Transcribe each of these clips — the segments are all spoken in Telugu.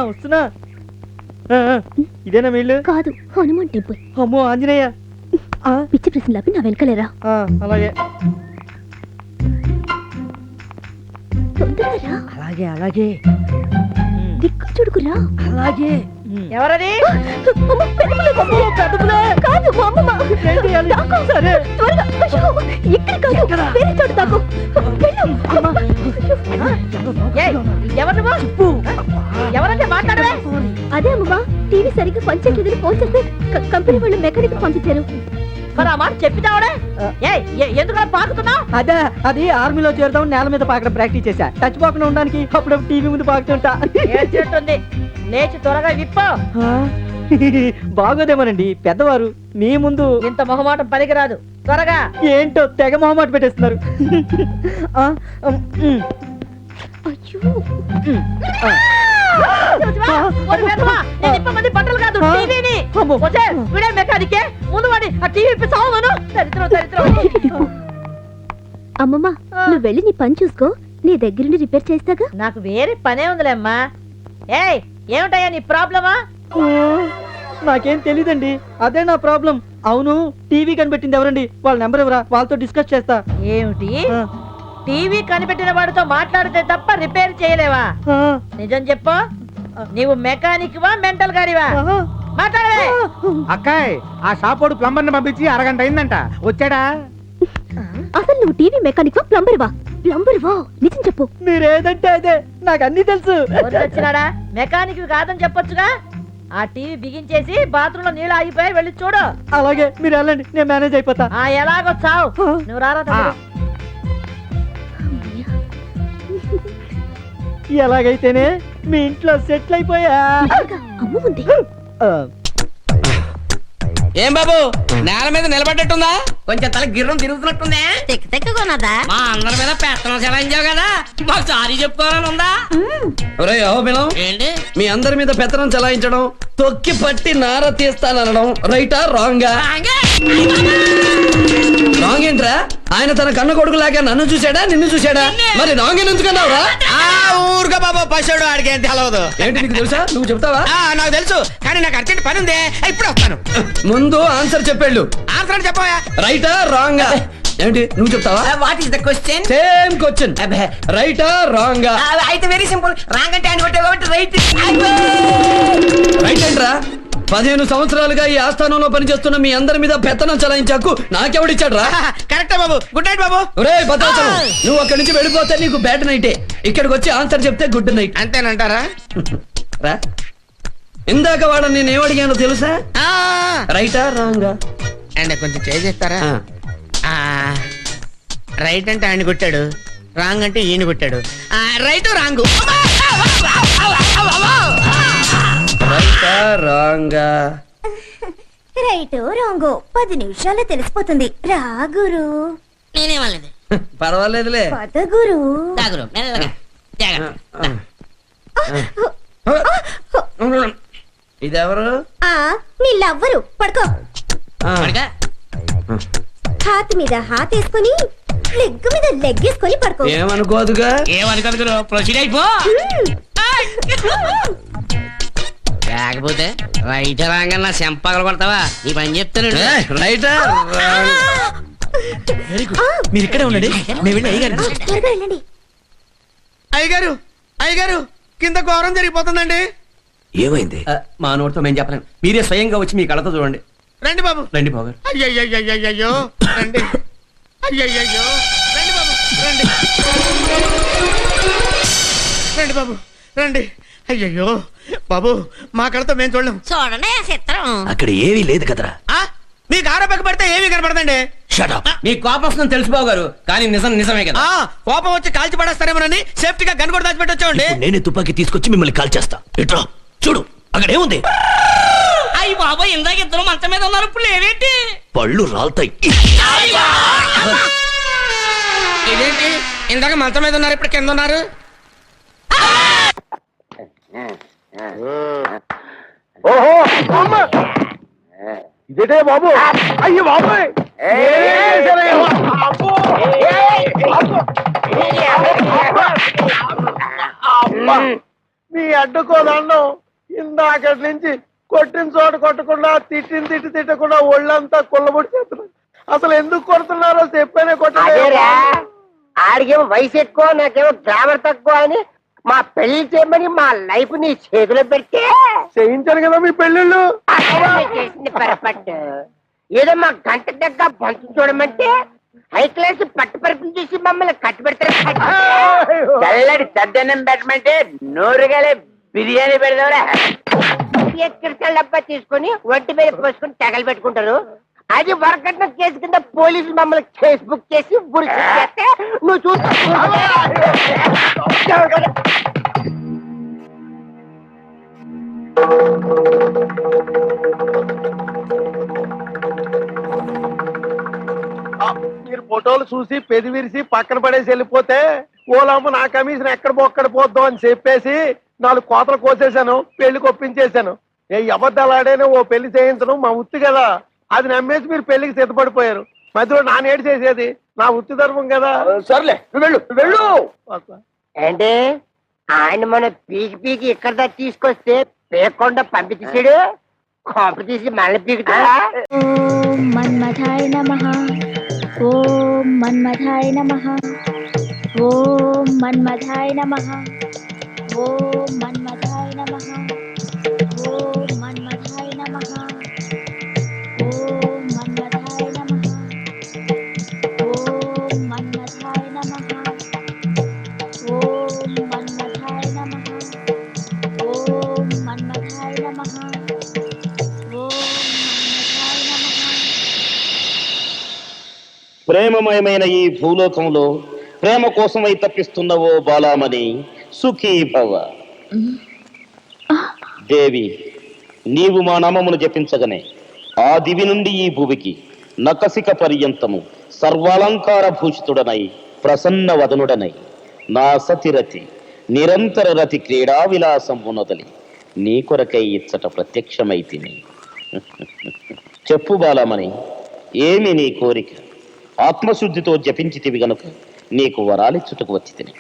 వస్తున్నా. ఇదేనా వీళ్ళు? కాదు, హనుమాన్ టెంపుల్. అమ్మో ఆంజనేయ. పిచ్చి ప్రశ్నలు నా వెనకలేరా. అలాగే తొందరగా. అలాగే అలాగే. దిక్కు చూడుకురా. అలాగే. ఎవరది? కాదు మా అమ్మమ్మ. సరే త్వరగా. ఇక్కడ కాదు, వేరే చోట దాకు. ఎవరంటే మాట్లాడవే? అదే అమ్మమ్మ, టీవీ సరిగ్గా పనిచేయలేదని ఫోన్ చేస్తే కంపెనీ వాళ్ళు మెకానిక్ పంపించారు. మరి ఆ మాట చెప్పినావడే? ఎందుకు పాకుతున్నావు? అదే, అది ఆర్మీలో చేరుదాం నేల మీద పాకడం ప్రాక్టీస్ చేశా. టచ్ పోకుండా ఉండడానికి అప్పుడప్పుడు టీవీ ముందు పాకుతుంటా. ఏడ్చేట్టుంది, లేచి త్వరగా విప్పో. బాగోదేమోనండి, పెద్దవారు మీ ముందు ఇంత మొహమాటం పనికిరాదు. త్వరగా. ఏంటో తెగ మొహమాట పెట్టేస్తున్నారు. బట్టలు కాదు, టీవీని. వీడే మెకానికే, ముందు వాడి ఆ టీవీ సావను. అమ్మమ్మ, నువ్వు వెళ్ళి నీ పని చూసుకో, నీ దగ్గరుండి రిపేర్ చేస్తాగా. నాకు వేరే పనే ఉందిలేమ్మా. ఏమిటయ్యా నీ ప్రాబ్లమా? నాకేం తెలీదండి, అదే నా ప్రాబ్లం. అవును, టీవీ కనిపెట్టింది ఎవరండి? వాళ్ళ నెంబర్ ఎవరా? వాళ్ళతో డిస్కస్ చేస్తా. ఏమిటి? టీవీ కనిపెట్టిన వాడితో మాట్లాడితే తప్ప రిపేర్ చేయలేవా? నిజం చెప్పు, నీవు మెకానిక్ వా మెంటల్ గాడివా? మాట్లాడవే. అక్కాయ్, ఆ షాపోడు ప్లంబర్ ని పంపించి అరగంట అయిందంట, వచ్చాడా? అసలు నువ్వు టీవీ మెకానిక్ వా ప్లంబర్ వా? ప్లంబర్ వా, నిజం చెప్పు. మీరేదంటే అదే, నాకు అన్ని తెలుసు. వచ్చినాడా? మెకానిక్ కాదని చెప్పొచ్చుగా. ఆ టీవీ బిగించేసి బాత్రూమ్ లో నీళ్ళు ఆగిపోయి వెళ్ళి చూడు. అలాగే, మీరు వెళ్ళండి, నేను మేనేజ్ అయిపోతా. ఎలాగో చావు. నువ్వు రారా. ఎలాగైతేనే మీ ఇంట్లో సెటిల్ అయిపోయా. అమ్మ ఉంది. ఏం బాబు, నేల మీద నిలబడ్డట్టుందా? కొంచెం తల గిర్రం తిరుగుతున్నట్టుందే. తెక్కున్నదా? మా అందరి మీద పెత్తనం చెలాయించావు కదా, మాకు సారీ చెప్పుకోవాలని ఉందా? ఏంటి మీ అందరి మీద పెత్తనం చెలాయించడం, తొక్కి పట్టి నార తీస్తానడం రైటా రాంగా? రాంగ్ ఏంట్రా? ఆయన తన కన్న కొడుకు లాగా నన్ను చూసాడా, నిన్ను చూసాడా? మరి రాంగ్ ఎందుకన్నావురా? ఊరుగా బాబు, పశువుడు ఆడికి ఏం తెలవదు. ఏంటి నీకు తెలుసా? నువ్వు చెప్తావా? నాకు తెలుసు, కానీ నాకు అర్జెంట్ పని ఉంది, ఇప్పుడు వస్తాను. ముందు ఆన్సర్ చెప్పేళ్ళు. ఆన్సర్ చెప్పవా? రైటా రాంగా? ఏంటి నువ్వు చెప్తావా? What is the question? Same question. రైటా రాంగా? అయితే వెరీ సింపుల్. రాంగ్ అంటే ఆయన కొట్టావు కాబట్టి రైట్. రైట్ ఏంట్రా? 15 సంవత్సరాలుగా ఈ ఆస్థానంలో పనిచేస్తున్న మీ అందరి మీద పెత్తనం చలాయించాకు నాకెవడిచ్చాడు రా? కరెక్టే బాబు. గుడ్ నైట్ బాబు. ఒరేయ్ భద్రాచలం, నువ్వు అక్కడి నుంచి వెళ్ళిపోతే నీకు బ్యాడ్ నైటే, ఇక్కడికి వచ్చి ఆన్సర్ చెప్తే గుడ్ నైట్. అంతేనంటారా? రా, ఇందాక వాడు నేను ఏమడిగానో తెలుసా? రైటా రాంగా? అండ్ కొంచెం చేస్తారా? రైట్ అంటే ఆయన కొట్టాడు, రాంగ్ అంటే ఈయన కొట్టాడు. Right wrong. రైటా రాంగా? రైట్ రాంగో 10 నిమిషాల్లో తెలిసిపోతుంది. రా గురు. నేనేమలేదు. పర్వాలేదులే. పద గురు. ఇదెవరు? నీ లవ్వరు. పడుకో. హాత్ మీద హాత్ వేసుకొని లెగ్ మీద లెగ్ వేసుకొని పడుకో. ఏమనుకోదుగా? ఏమనుకోదు. ప్రొసీడ్ అయిపో. లేకపోతే రైట్ రాంగ్ నా చెంపగలు కొడతావా? ఈ పని చెప్తాను. రైటా? మీరు ఇక్కడే ఉండండి, మేము వెళ్ళి త్వరగా వెళ్ళండి. అయ్యగారు, అయ్యగారు, కింద ఘోరం జరిగిపోతుందండి. ఏమైంది? మా నోటితో మేము చెప్పలేను, మీరే స్వయంగా వచ్చి మీ కళ్ళతో చూడండి. రండి బాబు. రండి బాబు. అయ్యయ్యో, రండి. అయ్యయ్యో, రండి బాబు. రండి, రండి బాబు, రండి. అయ్యయ్యో బాబు, మా కళ్ళతో మేము చూడలేం. చూడండి చిత్రం. అక్కడ ఏమీ లేదు కదరా. మీకు ఆరోపక పడితే ఏమీ కనపడదండి. మీ కోపం వస్తుందని తెలుసు బాబు గారు, కానీ నిజం నిజమే కదా. కోపం వచ్చి కాల్చి పడేస్తారేమోనని సేఫ్టీగా గన్ కూడా దాచిపెట్టొచ్చామండి. నేనే తుపాకీ తీసుకొచ్చి మిమ్మల్ని కాల్ చేస్తా. ఇట్రా చూడు, అక్కడ ఏముంది? అయ్యి బాబా, ఇందాక ఇద్దరు మంచం మీద ఉన్నారు, ఇప్పుడు లేవేంటి? పళ్ళు రాలుతాయి. ఇదేంటి, ఇందాక మంచం మీద ఉన్నారు, ఇప్పుడు కింద ఉన్నారు. ఇదేటే బాబు? అయ్యి బాబోయ్, మీ అడ్డుకో దండం. ఇందాకటి నుంచి కొట్టిన చోట కొట్టకుండా తిట్టి తిట్టకుండా ఒళ్ళంతా కుళ్ళబొడి చేస్తున్నారు. అసలు ఎందుకు కొడుతున్నారో చెప్పేనే కొట్టలేరా? ఆడికేమో వయసు ఎక్కువ, నాకేమో గ్రామర్ తక్కువ అని మా పెళ్లి చేయమని మా లైఫ్ నీ చేతిలో పెడితే చేయించాను కదా మీ పెళ్ళిళ్ళు. చేసింది పొరపాటు. ఏదో మా గంట దగ్గర పంచు చూడమంటే హై క్లాస్ పట్టు పరుపులు చేసి మమ్మల్ని కట్టు పెడతారు. చల్లడి తద్దనం పెట్టమంటే నోరుగాలే బిర్యానీ పెడదావరా. ఎక్కడికి డబ్బా తీసుకుని ఒంటి మీద పోసుకుని తగలు పెట్టుకుంటారు. అది వరకట్న కేసు కింద పోలీసులు మమ్మల్ని కేసు బుక్ చేసి ఉరి చేస్తే నువ్వు చూస్తా. మీరు ఫోటోలు చూసి పెదివిరిసి పక్కన పడేసి వెళ్ళిపోతే ఓలమ్మ నా కమిషన్ ఎక్కడ బొక్కడ పోద్దాం అని చెప్పేసి 4 కోతలు కోసేశాను, పెళ్లికి ఒప్పించేశాను. ఏ అబద్ధాలు ఆడేనో ఓ పెళ్లి చేయించడం మా వృత్తి కదా. అది నమ్మేసి మీరు పెళ్లికి సిద్ధపడిపోయారు. మధ్యలో నా నేడు చేసేది నా వృత్తి ధర్మం కదా. సర్లే వెళ్ళు వెళ్ళు. అంటే ఆయన మన పీకి పీకి ఇక్కడ దాకా తీసుకొస్తే పేకుండా పంపించాడు. కాపు తీసి మళ్ళీ పీకుతాడా? ఓం మన్మథాయ నమః. ఓం మన్మథాయ నమః. ఓం మన్మథాయ నమః. ఓం మన్మథాయ నమః. ఓం మన్మథాయ నమః. ఓం మన్మథాయ నమః. ఓం మన్మథాయ నమః. ఓం మన్మథాయ నమః. ఓం మన్మథాయ నమః. ప్రేమమయమైన ఈ భూలోకంలో ప్రేమ కోసమై తప్పిస్తున్నవో బాలామణి, సుఖీ భవ. దేవి, నీవు మా నామమును జపించగనే ఆ దివి నుండి ఈ భూమికి నకసిక పర్యంతము సర్వాలంకార భూషితుడనై ప్రసన్న వదనుడనై నా సతిరతి నిరంతర రతి క్రీడా విలాసం ఉన్నదలి నీ కొరకై ఇచ్చట ప్రత్యక్షమైతిని. చెప్పు బాలామణి, ఏమి నీ కోరిక? ఆత్మశుద్ధితో జపించితివి గనుక నీకు వరాలిచ్చుటకు వచ్చి తిని.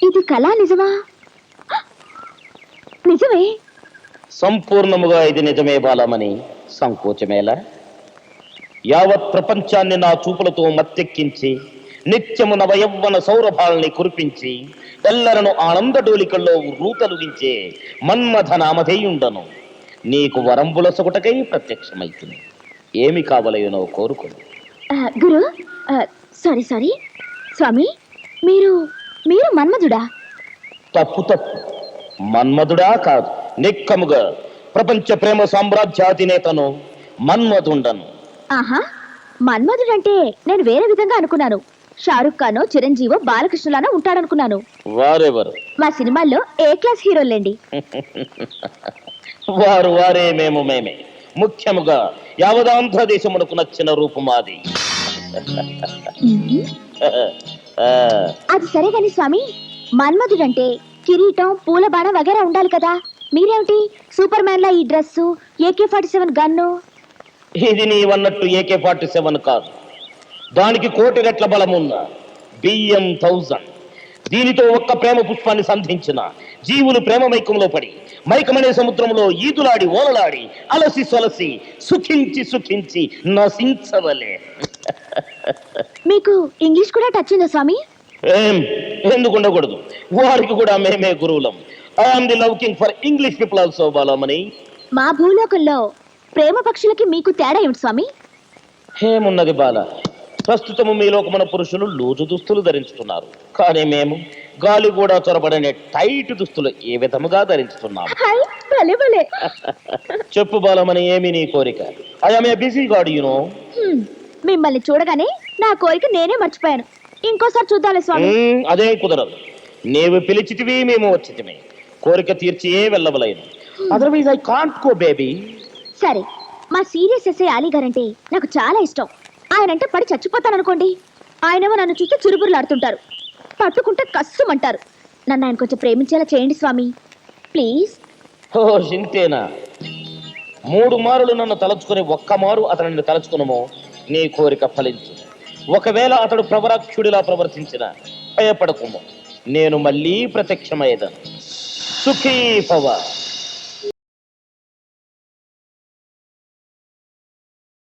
ఇది కళ నిజమా? నిజమే. సంపూర్ణముగా ఇది నిజమే బాలామణి, సంకోచమేలా? యావత్ ప్రపంచాన్ని నా చూపులతో మత్తెక్కించి నిత్యము నవయవ్వన సౌరభాల్ని కురిపించి తెల్లరను ఆనంద డోలికల్లో రూతలుగించే మన్మథ నామధేయుండను నీకు వరంబుల సొగటకై ప్రత్యక్షమైతుంది. ఏమి కావలయనో కోరుకోను. గురు, సారీ స్వామి, మీరు మన్మధుడా? తప్పు తప్పు, మన్మధుడా కాదు, నిక్కముగా ప్రపంచ ప్రేమ సామ్రాజ్యాధినేతను మన్మధుండను. ఆహా, మన్మధుడంటే నేను వేరే విధంగా అనుకున్నాను. షారుఖ్ ఖానో చిరంజీవో బాలకృష్ణలానో ఉంటాడనుకున్నాను. వారెవరు? మా సినిమాల్లో ఏ క్లాస్ హీరోలేండి. వారు వారే, మేము మేమే. ముఖ్యముగా యావదాంధ్ర దేశమునకు నచ్చిన రూపమాది. అది సరే గాని స్వామి, మన్మధుడంటే కిరీటం, పూల బాణం వగేరా ఉండాలి కదా. మీరేమిటి సూపర్ మ్యాన్ లా ఈ డ్రెస్సు, AK-47 గన్ను? ఇది నీవన్నట్టు AK-47 కాదు, దానికి 1,000,000 రెట్ల బలమున్న BM-1000. దీనితో ఒక్క ప్రేమ పుష్పాన్ని సంధించిన జీవులు ప్రేమ మైకంలో పడి మైకమనే సముద్రంలో ఈదులాడి ఓలలాడి అలసి సొలసి సుఖించి సుఖించి నశించవలే. మీకు ఇంగ్లీష్ కూడా టచ్ ఉందా స్వామి? ఎందుకు ఉండకూడదు, వారికి కూడా మేమే గురువులం. I'm the love king for English people also Balamani. మా భూలోకంలో ప్రేమ పక్షులకి మీకు తేడా ఏమిటి స్వామి? ఏమున్నది బాల, ప్రస్తుతము మీ లోకమైన పురుషులు లూజు దుస్తులు ధరించుతున్నారు, కానీ మేము గాలి కూడా చొరబడనే టైట్ దుస్తులు ఏ విధముగా ధరించుతున్నాము. చెప్పు బాలమని, ఏమి నీ కోరిక? I'm a busy God you know. మిమ్మల్ని చూడగానే నా కోరిక నేనే మర్చిపోయాను. ఇంకోసారి చూద్దాలే స్వామి. అదేం కుదరదు, నీవు పిలిచితివి మేము వచ్చితివి, కోరిక తీర్చి వెళ్ళవలేను. Otherwise I can't go baby. సరే, మా సీరియస్ ఎస్ఐ అలీ గారంటే నాకు చాలా ఇష్టం. ఆయనంటే పడి చచ్చిపోతాననుకోండి, ఆయనేమో నన్ను చూస్తే చురుబురులాడుతుంటారు, పట్టుకుంటే కస్సుమంటారు. నన్ను ఆయన కొంచెం ప్రేమించేలా చేయండి స్వామి, ప్లీజ్. ఓ చింతేనా? 3 మారులు నన్ను తలుచుకుని ఒక్క మారు అతనిని తలుచుకునమో నీ కోరిక ఫలించు. ఒకవేళ అతడు ప్రవరాక్షుడిలా ప్రవర్తించిన భయపడకుము, నేను మళ్ళీ ప్రత్యక్షమయ్యేదాను. సుఖీ భవ